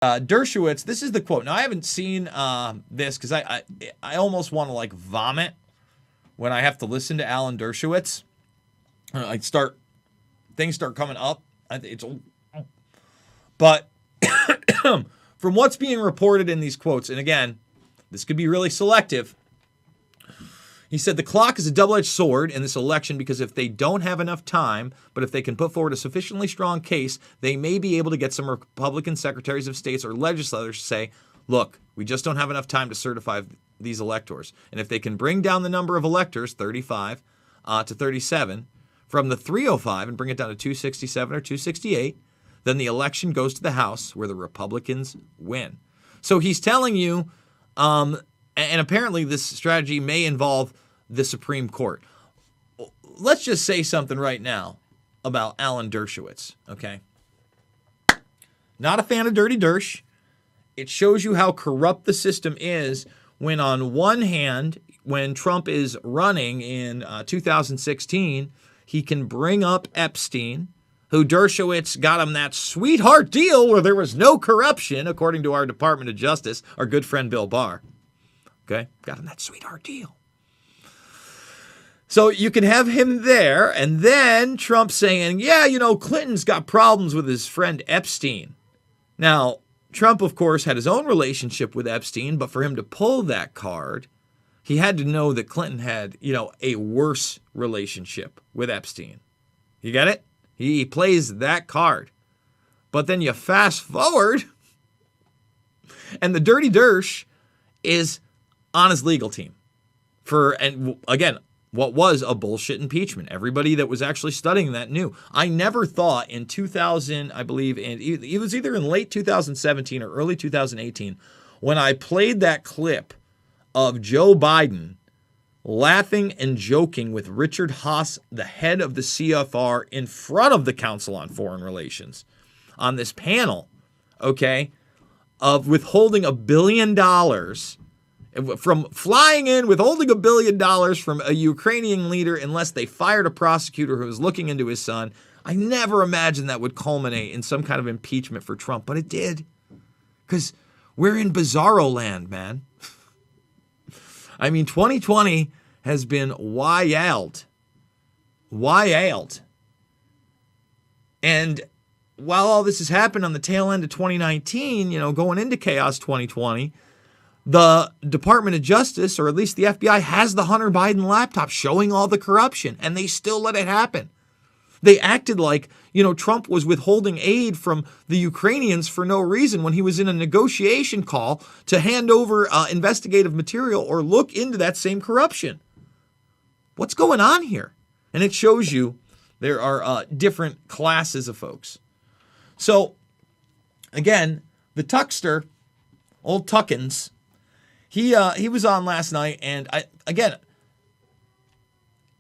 Dershowitz, this is the quote. Now, I haven't seen this because I almost want to like vomit when I have to listen to Alan Dershowitz. Things start coming up. But from what's being reported in these quotes, and again, this could be really selective. He said the clock is a double-edged sword in this election because if they don't have enough time, but if they can put forward a sufficiently strong case, they may be able to get some Republican secretaries of states or legislators to say, look, we just don't have enough time to certify these electors. And if they can bring down the number of electors, 35 to 37, from the 305 and bring it down to 267 or 268, then the election goes to the House where the Republicans win. So he's telling you, and apparently this strategy may involve the Supreme Court. Let's just say something right now about Alan Dershowitz, okay? Not a fan of Dirty Dersh. It shows you how corrupt the system is when on one hand, when Trump is running in 2016, he can bring up Epstein, who Dershowitz got him that sweetheart deal where there was no corruption, according to our Department of Justice, our good friend Bill Barr. Okay, got him that sweetheart deal. So you can have him there, and then Trump saying, yeah, Clinton's got problems with his friend Epstein. Now, Trump, of course, had his own relationship with Epstein, but for him to pull that card, he had to know that Clinton had, a worse relationship with Epstein. You get it? He plays that card. But then you fast forward, and the Dirty Dersh is on his legal team and again, what was a bullshit impeachment. Everybody that was actually studying that knew. I never thought in 2000, I believe, and it was either in late 2017 or early 2018, when I played that clip of Joe Biden laughing and joking with Richard Haass, the head of the CFR, in front of the Council on Foreign Relations on this panel, okay, of withholding $1 billion from flying in, withholding $1 billion from a Ukrainian leader unless they fired a prosecutor who was looking into his son. I never imagined that would culminate in some kind of impeachment for Trump, but it did. Because we're in bizarro land, man. I mean, 2020 has been wild. Wild. And while all this has happened on the tail end of 2019, going into chaos 2020, the Department of Justice, or at least the FBI, has the Hunter Biden laptop showing all the corruption, and they still let it happen. They acted like, Trump was withholding aid from the Ukrainians for no reason when he was in a negotiation call to hand over investigative material or look into that same corruption. What's going on here? And it shows you there are different classes of folks. So, again, the Tuckster, old Tuckins, he was on last night, and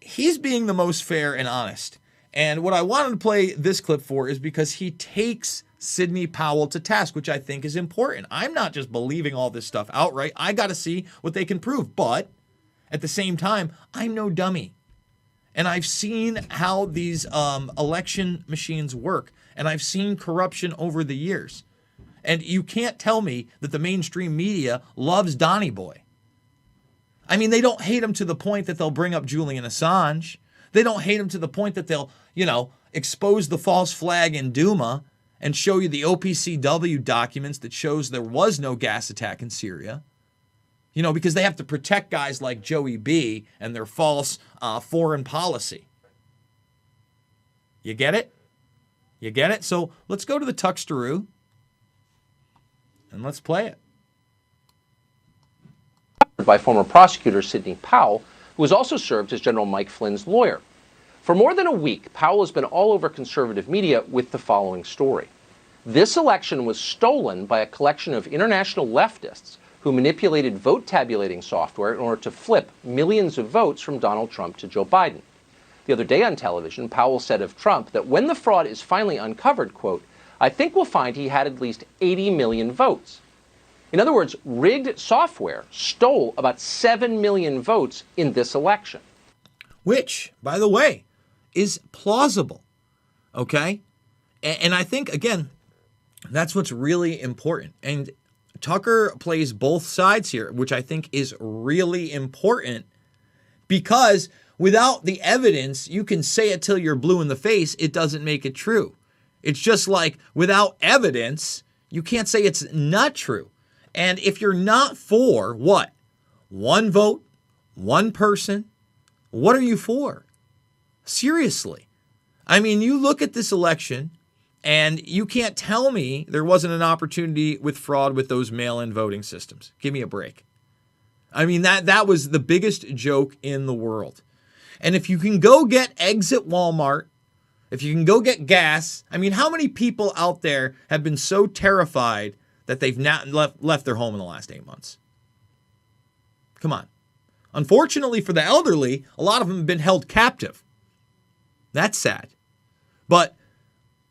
he's being the most fair and honest. And what I wanted to play this clip for is because he takes Sidney Powell to task, which I think is important. I'm not just believing all this stuff outright. I got to see what they can prove. But at the same time, I'm no dummy. And I've seen how these election machines work. And I've seen corruption over the years. And you can't tell me that the mainstream media loves Donny Boy. I mean, they don't hate him to the point that they'll bring up Julian Assange. They don't hate him to the point that they'll, expose the false flag in Duma and show you the OPCW documents that shows there was no gas attack in Syria. Because they have to protect guys like Joey B. and their false foreign policy. You get it? You get it? So let's go to the Tuxtaroo and let's play it. By former prosecutor Sidney Powell, who has also served as General Mike Flynn's lawyer. For more than a week, Powell has been all over conservative media with the following story. This election was stolen by a collection of international leftists who manipulated vote tabulating software in order to flip millions of votes from Donald Trump to Joe Biden. The other day on television, Powell said of Trump that when the fraud is finally uncovered, quote, I think we'll find he had at least 80 million votes. In other words, rigged software stole about 7 million votes in this election. Which, by the way, is plausible, okay? And I think, again, That's what's really important. And Tucker plays both sides here, which I think is really important, because without the evidence, you can say it till you're blue in the face. It doesn't make it true. It's just like without evidence, you can't say it's not true. And if you're not for what? One vote, one person, what are you for? Seriously. I mean, you look at this election and you can't tell me there wasn't an opportunity with fraud with those mail-in voting systems. Give me a break. I mean, that was the biggest joke in the world. And if you can go get eggs at Walmart, if you can go get gas, I mean, how many people out there have been so terrified that they've not left their home in the last 8 months? Come on. Unfortunately for the elderly, a lot of them have been held captive. That's sad. But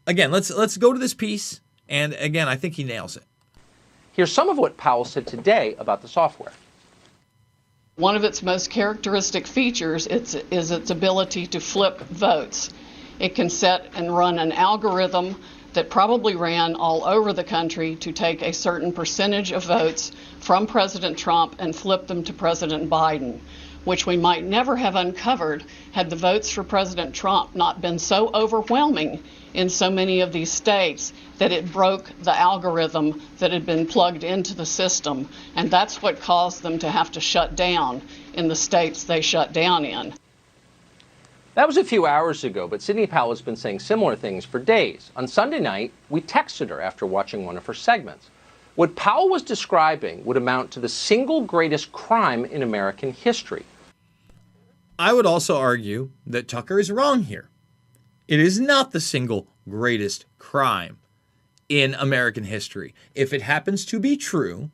again, let's go to this piece. And again, I think he nails it. Here's some of what Powell said today about the software. One of its most characteristic features is its ability to flip votes. It can set and run an algorithm that probably ran all over the country to take a certain percentage of votes from President Trump and flip them to President Biden, which we might never have uncovered had the votes for President Trump not been so overwhelming in so many of these states that it broke the algorithm that had been plugged into the system. And that's what caused them to have to shut down in the states they shut down in. That was a few hours ago, but Sidney Powell has been saying similar things for days. On Sunday night, we texted her after watching one of her segments. What Powell was describing would amount to the single greatest crime in American history. I would also argue that Tucker is wrong here. It is not the single greatest crime in American history. If it happens to be true,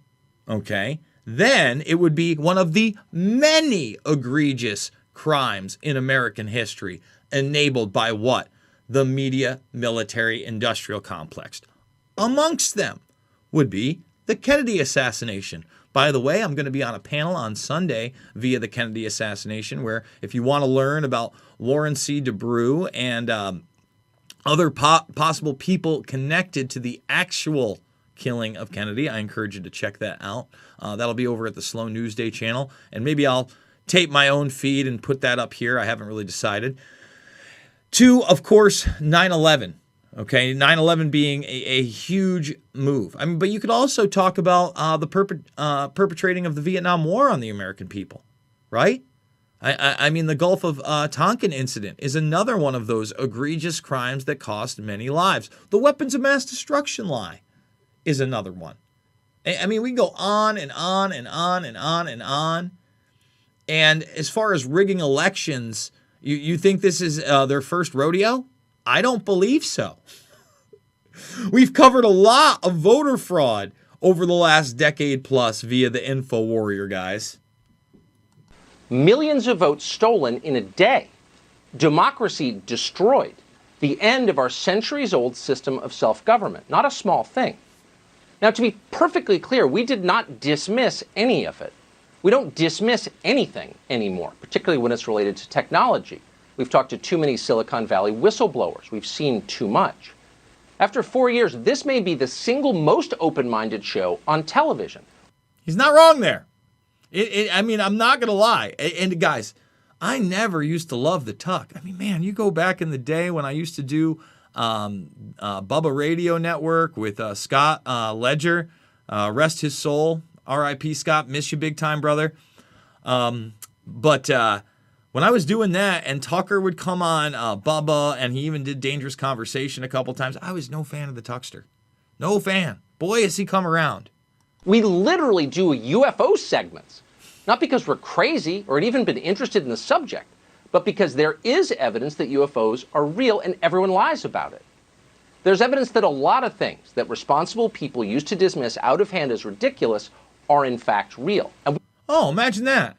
okay, then it would be one of the many egregious crimes in American history enabled by what? The media, military, industrial complex. Amongst them would be the Kennedy assassination. By the way, I'm going to be on a panel on Sunday via the Kennedy assassination, where if you want to learn about Warren C. DeBrew and other possible people connected to the actual killing of Kennedy, I encourage you to check that out. That'll be over at the Slow Newsday channel, and maybe I'll tape my own feed and put that up here. I haven't really decided. To, of course, 9/11. Okay, 9/11 being a huge move. I mean, but you could also talk about the perpetrating of the Vietnam War on the American people, right? I mean, the Gulf of Tonkin incident is another one of those egregious crimes that cost many lives. The weapons of mass destruction lie is another one. I mean, we go on and on and on and on and on. And as far as rigging elections, you think this is their first rodeo? I don't believe so. We've covered a lot of voter fraud over the last decade plus via the Info Warrior, guys. Millions of votes stolen in a day. Democracy destroyed. The end of our centuries-old system of self-government. Not a small thing. Now, to be perfectly clear, we did not dismiss any of it. We don't dismiss anything anymore, particularly when it's related to technology. We've talked to too many Silicon Valley whistleblowers. We've seen too much. After 4 years, this may be the single most open-minded show on television. He's not wrong there. I mean, I'm not going to lie. And guys, I never used to love the Tuck. I mean, man, you go back in the day when I used to do Bubba Radio Network with Scott Ledger. Rest his soul. R.I.P. Scott. Miss you big time, brother. But when I was doing that and Tucker would come on Bubba, and he even did Dangerous Conversation a couple times, I was no fan of the Tuckster. No fan. Boy, has he come around. We literally do UFO segments, not because we're crazy or had even been interested in the subject, but because there is evidence that UFOs are real and everyone lies about it. There's evidence that a lot of things that responsible people used to dismiss out of hand as ridiculous are in fact real. Oh, imagine that.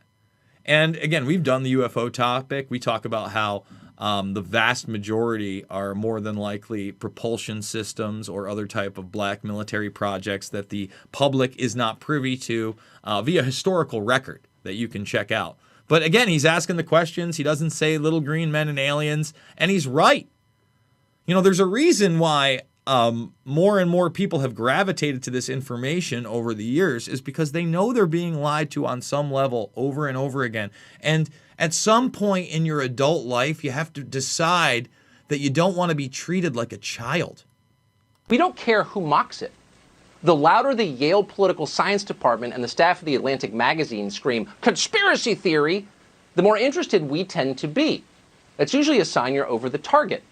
And again, we've done the UFO topic. We talk about how the vast majority are more than likely propulsion systems or other type of black military projects that the public is not privy to via historical record that you can check out. But again, he's asking the questions. He doesn't say little green men and aliens, and he's right. You know, there's a reason why more and more people have gravitated to this information over the years is because they know they're being lied to on some level over and over again. And at some point in your adult life, you have to decide that you don't want to be treated like a child. We don't care who mocks it. The louder the Yale Political Science Department and the staff of the Atlantic magazine scream, "conspiracy theory," the more interested we tend to be. That's usually a sign you're over the target.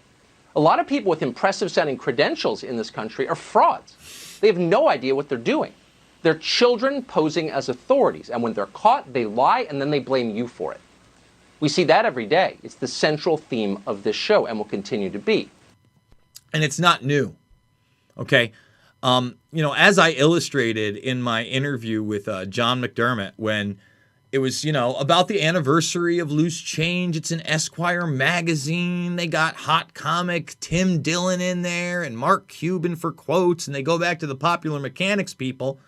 A lot of people with impressive-sounding credentials in this country are frauds. They have no idea what they're doing. They're children posing as authorities, and when they're caught, they lie, and then they blame you for it. We see that every day. It's the central theme of this show, and will continue to be. And it's not new, okay? As I illustrated in my interview with John McDermott, when it was, about the anniversary of Loose Change. It's an Esquire magazine. They got hot comic Tim Dillon in there and Mark Cuban for quotes. And they go back to the Popular Mechanics people.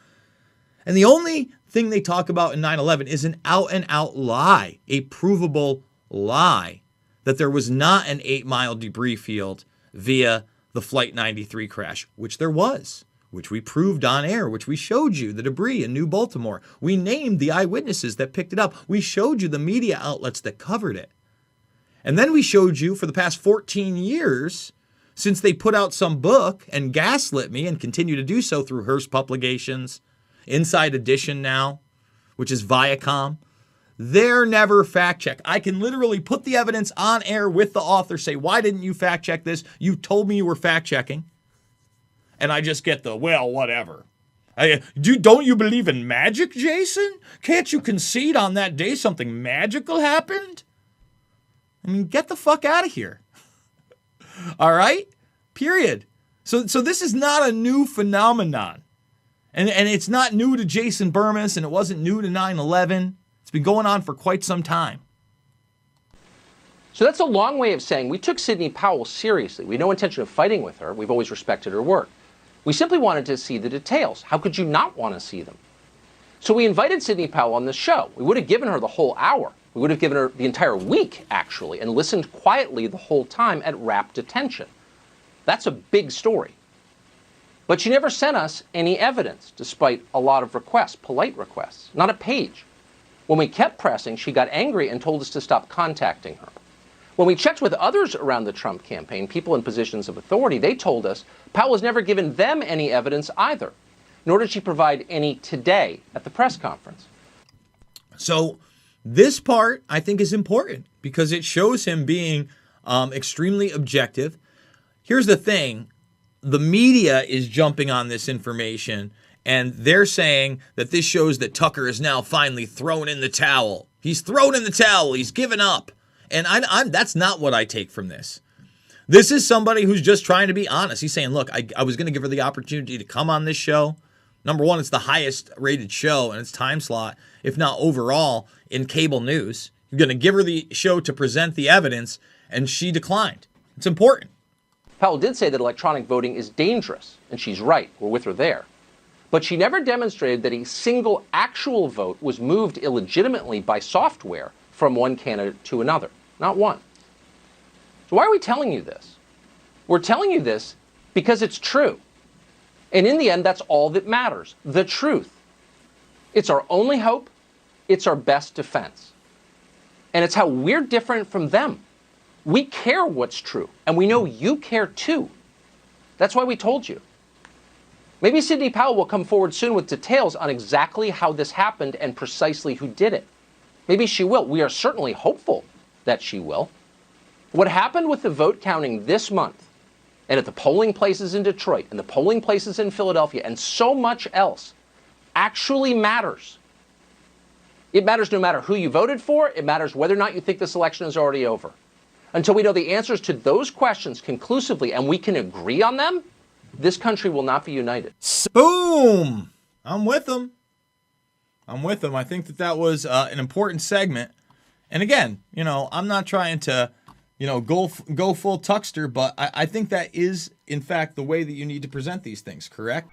And the only thing they talk about in 9/11 is an out-and-out lie, a provable lie, that there was not an 8-mile debris field via the Flight 93 crash, which there was, which we proved on air, which we showed you the debris in New Baltimore. We named the eyewitnesses that picked it up. We showed you the media outlets that covered it. And then we showed you for the past 14 years, since they put out some book and gaslit me and continue to do so through Hearst Publications, Inside Edition now, which is Viacom, they're never fact check. I can literally put the evidence on air with the author, say, why didn't you fact check this? You told me you were fact checking. And I just get the, well, whatever. Don't you believe in magic, Jason? Can't you concede on that day something magical happened? I mean, get the fuck out of here. All right? Period. So this is not a new phenomenon. And it's not new to Jason Burmis, and it wasn't new to 9/11. It's been going on for quite some time. So that's a long way of saying we took Sidney Powell seriously. We had no intention of fighting with her. We've always respected her work. We simply wanted to see the details. How could you not want to see them? So we invited Sidney Powell on the show. We would have given her the whole hour. We would have given her the entire week, actually, and listened quietly the whole time at rapt attention. That's a big story. But she never sent us any evidence, despite a lot of requests, polite requests, not a page. When we kept pressing, she got angry and told us to stop contacting her. When we checked with others around the Trump campaign, people in positions of authority, they told us Powell has never given them any evidence either, nor did she provide any today at the press conference. So this part, I think, is important because it shows him being extremely objective. Here's the thing. The media is jumping on this information, and they're saying that this shows that Tucker is now finally thrown in the towel. He's thrown in the towel. He's given up. And that's not what I take from this. This is somebody who's just trying to be honest. He's saying, look, I was going to give her the opportunity to come on this show. Number one, it's the highest rated show in its time slot, if not overall, in cable news. You're going to give her the show to present the evidence, and she declined. It's important. Powell did say that electronic voting is dangerous, and she's right. We're with her there. But she never demonstrated that a single actual vote was moved illegitimately by software from one candidate to another. Not one. So why are we telling you this? We're telling you this because it's true. And in the end, that's all that matters, the truth. It's our only hope. It's our best defense. And it's how we're different from them. We care what's true, and we know you care too. That's why we told you. Maybe Sidney Powell will come forward soon with details on exactly how this happened and precisely who did it. Maybe she will. We are certainly hopeful that she will. What happened with the vote counting this month, and at the polling places in Detroit, and the polling places in Philadelphia, and so much else, actually matters. It matters no matter who you voted for. It matters whether or not you think this election is already over. Until we know the answers to those questions conclusively and we can agree on them, this country will not be united. Boom! I'm with them. I think that was an important segment. And again, I'm not trying to, go full Tuckster, but I think that is, in fact, the way that you need to present these things, correct?